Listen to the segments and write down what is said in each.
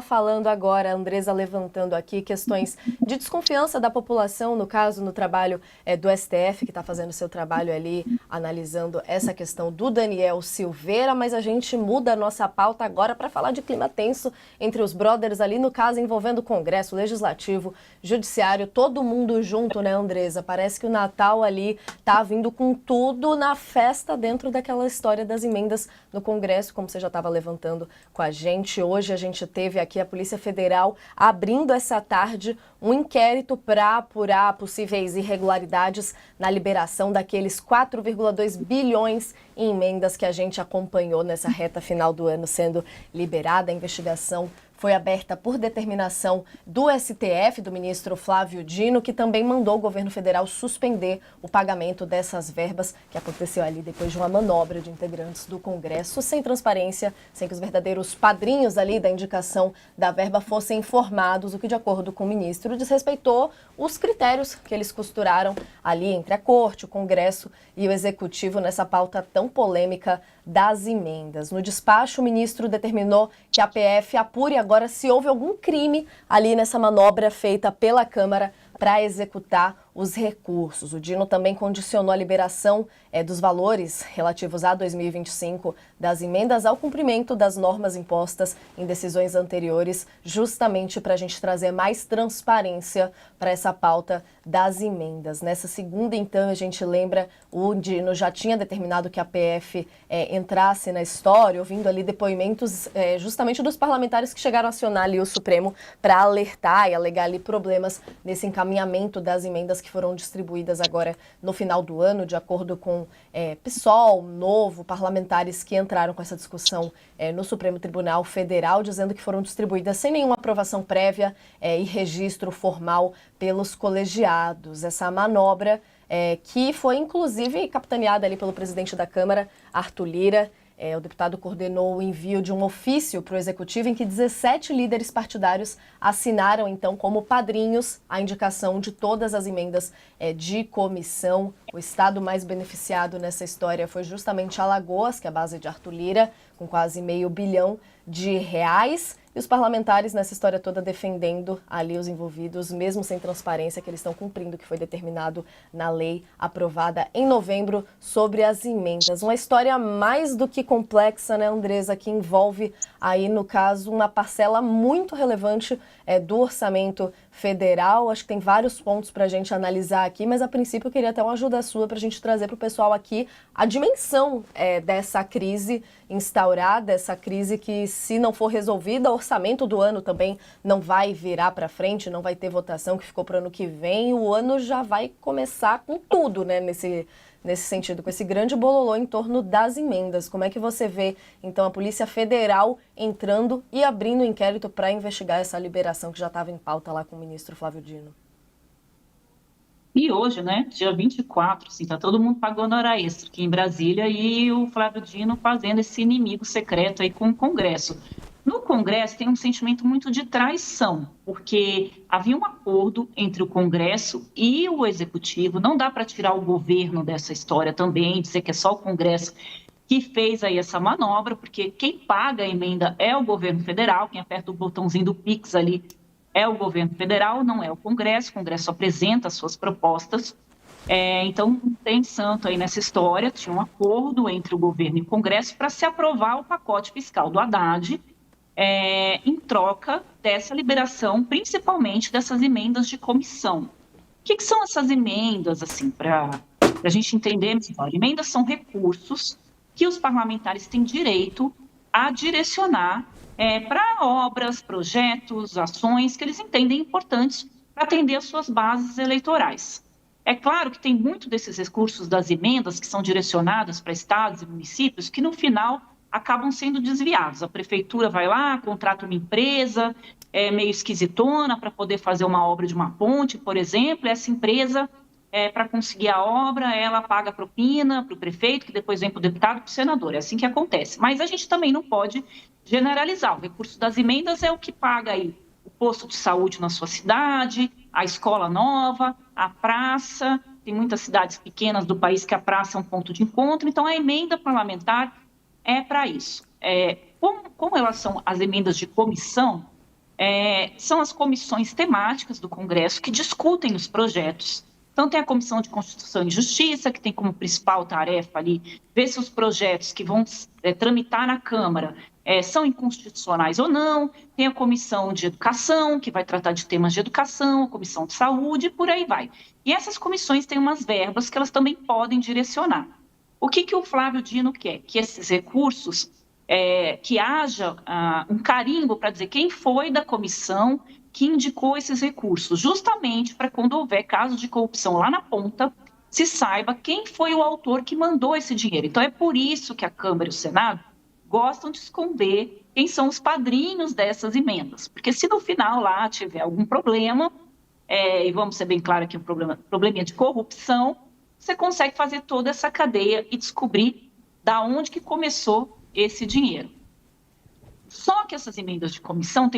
Falando agora, a Andresa levantando aqui questões de desconfiança da população, no caso, no trabalho do STF, que está fazendo seu trabalho ali, analisando essa questão do Daniel Silveira, mas a gente muda a nossa pauta agora para falar de clima tenso entre os brothers ali, no caso envolvendo o Congresso, Legislativo, Judiciário, todo mundo junto, né, Andresa? Parece que o Natal ali tá vindo com tudo na festa dentro daquela história das emendas no Congresso, como você já estava levantando com a gente. Hoje a gente teve aqui a Polícia Federal abrindo essa tarde um inquérito para apurar possíveis irregularidades na liberação daqueles 4,2 bilhões em emendas que a gente acompanhou nessa reta final do ano sendo liberada. A investigação foi aberta por determinação do STF, do ministro Flávio Dino, que também mandou o governo federal suspender o pagamento dessas verbas, que aconteceu ali depois de uma manobra de integrantes do Congresso, sem transparência, sem que os verdadeiros padrinhos ali da indicação da verba fossem informados, o que, de acordo com o ministro, desrespeitou os critérios que eles costuraram ali entre a Corte, o Congresso e o Executivo nessa pauta tão polêmica das emendas. No despacho, o ministro determinou que a PF apure agora se houve algum crime ali nessa manobra feita pela Câmara para executar os recursos. O Dino também condicionou a liberação dos valores relativos a 2025 das emendas ao cumprimento das normas impostas em decisões anteriores, justamente para a gente trazer mais transparência para essa pauta das emendas. Nessa segunda, então, a gente lembra, o Dino já tinha determinado que a PF entrasse na história, ouvindo ali depoimentos justamente dos parlamentares que chegaram a acionar ali o Supremo para alertar e alegar ali problemas nesse encaminhamento das emendas que foram distribuídas agora no final do ano, de acordo com PSOL, Novo, parlamentares que entraram com essa discussão no Supremo Tribunal Federal, dizendo que foram distribuídas sem nenhuma aprovação prévia e registro formal pelos colegiados. Essa manobra que foi inclusive capitaneada ali pelo presidente da Câmara, Arthur Lira. O deputado coordenou o envio de um ofício para o Executivo em que 17 líderes partidários assinaram, então, como padrinhos a indicação de todas as emendas de comissão. O estado mais beneficiado nessa história foi justamente Alagoas, que é a base de Arthur Lira, com quase R$500 bilhão. E os parlamentares nessa história toda defendendo ali os envolvidos, mesmo sem transparência, que eles estão cumprindo o que foi determinado na lei aprovada em novembro sobre as emendas. Uma história mais do que complexa, né, Andresa, que envolve aí, no caso, uma parcela muito relevante do orçamento federal. Acho que tem vários pontos para a gente analisar aqui, mas a princípio eu queria até uma ajuda sua para a gente trazer para o pessoal aqui a dimensão dessa crise instaurada, essa crise que, se não for resolvida, o orçamento do ano também não vai virar para frente, não vai ter votação que ficou para o ano que vem. O ano já vai começar com tudo, né, nesse sentido, com esse grande bololô em torno das emendas. Como é que você vê, então, a Polícia Federal entrando e abrindo o inquérito para investigar essa liberação que já estava em pauta lá com o ministro Flávio Dino? E hoje, né, dia 24, assim, tá todo mundo pagando hora extra aqui em Brasília e o Flávio Dino fazendo esse inimigo secreto aí com o Congresso. No Congresso tem um sentimento muito de traição, porque havia um acordo entre o Congresso e o Executivo, não dá para tirar o governo dessa história também, dizer que é só o Congresso que fez aí essa manobra, porque quem paga a emenda é o governo federal, quem aperta o botãozinho do Pix ali é o governo federal, não é o Congresso apresenta as suas propostas, então não tem santo aí nessa história, tinha um acordo entre o governo e o Congresso para se aprovar o pacote fiscal do Haddad, em troca dessa liberação, principalmente dessas emendas de comissão. O que são essas emendas, assim, para a gente entender melhor? Emendas são recursos que os parlamentares têm direito a direcionar para obras, projetos, ações que eles entendem importantes para atender às suas bases eleitorais. É claro que tem muito desses recursos das emendas que são direcionadas para estados e municípios que, no final, acabam sendo desviados. A prefeitura vai lá, contrata uma empresa meio esquisitona para poder fazer uma obra de uma ponte, por exemplo, e essa empresa, para conseguir a obra, ela paga propina para o prefeito, que depois vem para o deputado, para o senador. É assim que acontece. Mas a gente também não pode generalizar. O recurso das emendas é o que paga aí o posto de saúde na sua cidade, a escola nova, a praça. Tem muitas cidades pequenas do país que a praça é um ponto de encontro. Então, a emenda parlamentar é para isso. Com relação às emendas de comissão, são as comissões temáticas do Congresso que discutem os projetos. Então, tem a Comissão de Constituição e Justiça, que tem como principal tarefa ali ver se os projetos que vão tramitar na Câmara são inconstitucionais ou não. Tem a Comissão de Educação, que vai tratar de temas de educação, a Comissão de Saúde, e por aí vai. E essas comissões têm umas verbas que elas também podem direcionar. O que o Flávio Dino quer? Que esses recursos, que haja um carimbo para dizer quem foi da comissão que indicou esses recursos, justamente para quando houver caso de corrupção lá na ponta, se saiba quem foi o autor que mandou esse dinheiro. Então, é por isso que a Câmara e o Senado gostam de esconder quem são os padrinhos dessas emendas, porque se no final lá tiver algum problema, e vamos ser bem claros que um probleminha de corrupção, você consegue fazer toda essa cadeia e descobrir da onde que começou esse dinheiro. Só que essas emendas de comissão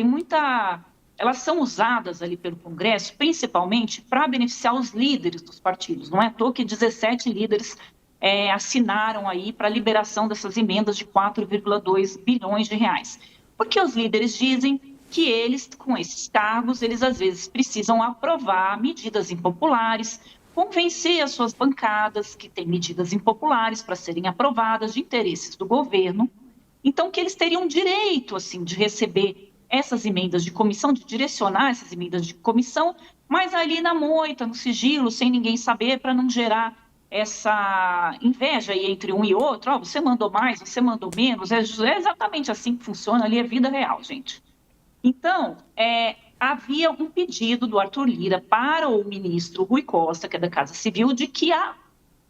elas são usadas ali pelo Congresso, principalmente para beneficiar os líderes dos partidos. Não é à toa que 17 líderes assinaram aí para a liberação dessas emendas de 4,2 bilhões de reais. Porque os líderes dizem que eles, com esses cargos, eles às vezes precisam aprovar medidas impopulares, convencer as suas bancadas que têm medidas impopulares para serem aprovadas de interesses do governo. Então, que eles teriam direito, assim, de receber essas emendas de comissão, de direcionar essas emendas de comissão, mas ali na moita, no sigilo, sem ninguém saber, para não gerar essa inveja aí entre um e outro. Oh, você mandou mais, você mandou menos. É exatamente assim que funciona ali, é vida real, gente. Então, havia um pedido do Arthur Lira para o ministro Rui Costa, que é da Casa Civil, de que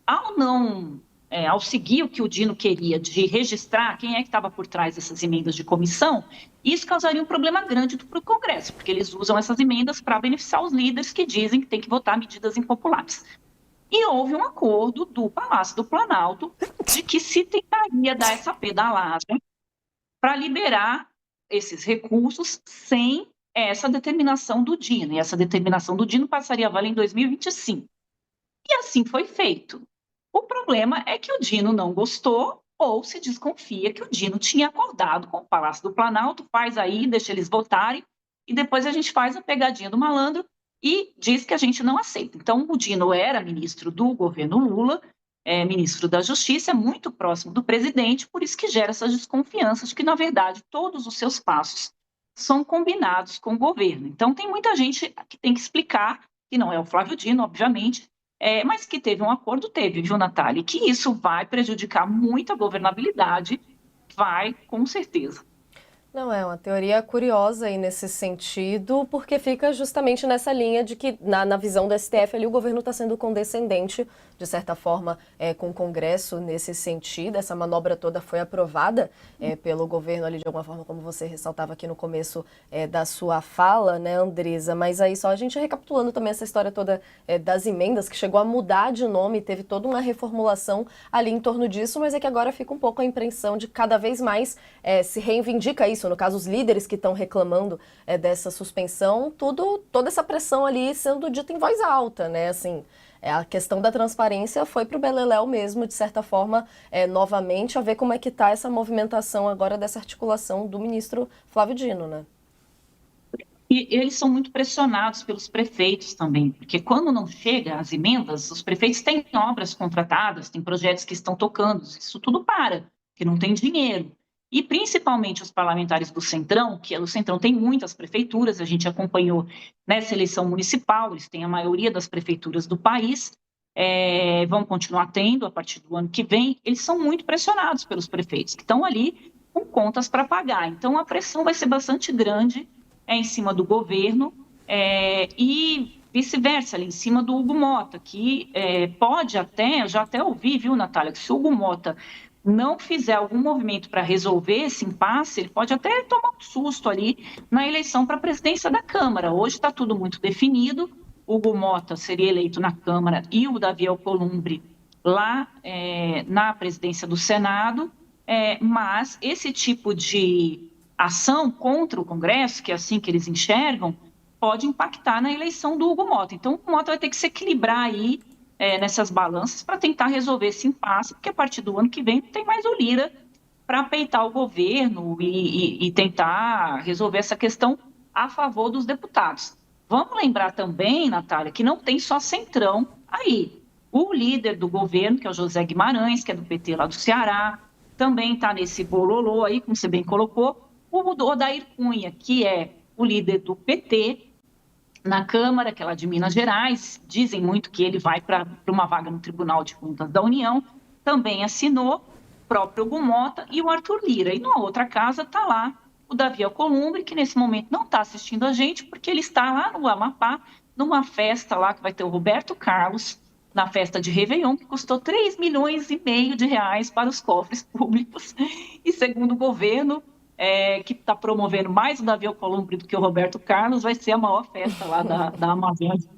ao seguir o que o Dino queria de registrar quem é que estava por trás dessas emendas de comissão, isso causaria um problema grande para o Congresso, porque eles usam essas emendas para beneficiar os líderes que dizem que tem que votar medidas impopulares. E houve um acordo do Palácio do Planalto de que se tentaria dar essa pedalada para liberar esses recursos sem essa determinação do Dino. E essa determinação do Dino passaria a valer em 2025. E assim foi feito. O problema é que o Dino não gostou ou se desconfia que o Dino tinha acordado com o Palácio do Planalto, faz aí, deixa eles votarem, e depois a gente faz a pegadinha do malandro e diz que a gente não aceita. Então, o Dino era ministro do governo Lula, ministro da Justiça, é muito próximo do presidente, por isso que gera essas desconfianças de que, na verdade, todos os seus passos são combinados com o governo. Então, tem muita gente que tem que explicar, que não é o Flávio Dino, obviamente, mas que teve um acordo, viu, Natália? E que isso vai prejudicar muito a governabilidade, vai, com certeza. Não, é uma teoria curiosa aí nesse sentido, porque fica justamente nessa linha de que, na visão do STF, ali o governo está sendo condescendente, de certa forma, com o Congresso nesse sentido. Essa manobra toda foi aprovada pelo governo ali, de alguma forma, como você ressaltava aqui no começo da sua fala, né, Andresa? Mas aí só a gente recapitulando também essa história toda das emendas, que chegou a mudar de nome, teve toda uma reformulação ali em torno disso, mas é que agora fica um pouco a impressão de que cada vez mais se reivindica isso. No caso, os líderes que estão reclamando dessa suspensão, toda essa pressão ali sendo dita em voz alta, né? Assim, a questão da transparência foi para o beleléu mesmo, de certa forma, novamente, a ver como é que está essa movimentação agora dessa articulação do ministro Flávio Dino, né? E eles são muito pressionados pelos prefeitos também, porque quando não chega as emendas, os prefeitos têm obras contratadas, têm projetos que estão tocando, isso tudo para, porque não tem dinheiro. E principalmente os parlamentares do Centrão, que o Centrão tem muitas prefeituras, a gente acompanhou nessa eleição municipal, eles têm a maioria das prefeituras do país, vão continuar tendo a partir do ano que vem, eles são muito pressionados pelos prefeitos, que estão ali com contas para pagar. Então, a pressão vai ser bastante grande em cima do governo e vice-versa, ali em cima do Hugo Mota, que pode até, eu já até ouvi, viu, Natália, que se o Hugo Mota não fizer algum movimento para resolver esse impasse, ele pode até tomar um susto ali na eleição para a presidência da Câmara. Hoje está tudo muito definido, o Hugo Mota seria eleito na Câmara e o Davi Alcolumbre lá na presidência do Senado, mas esse tipo de ação contra o Congresso, que é assim que eles enxergam, pode impactar na eleição do Hugo Mota. Então, o Hugo Mota vai ter que se equilibrar aí nessas balanças para tentar resolver esse impasse, porque a partir do ano que vem tem mais o Lira para peitar o governo e tentar resolver essa questão a favor dos deputados. Vamos lembrar também, Natália, que não tem só Centrão aí. O líder do governo, que é o José Guimarães, que é do PT lá do Ceará, também está nesse bololô aí, como você bem colocou. O Odair Cunha, que é o líder do PT na Câmara, que é lá de Minas Gerais, dizem muito que ele vai para uma vaga no Tribunal de Contas da União, também assinou, o próprio Hugo Mota e o Arthur Lira. E na outra casa está lá o Davi Alcolumbre, que nesse momento não está assistindo a gente, porque ele está lá no Amapá, numa festa lá que vai ter o Roberto Carlos, na festa de Réveillon, que custou 3,5 milhões para os cofres públicos. E segundo o governo, que está promovendo mais o Davi Alcolumbre do que o Roberto Carlos, vai ser a maior festa lá da Amazônia.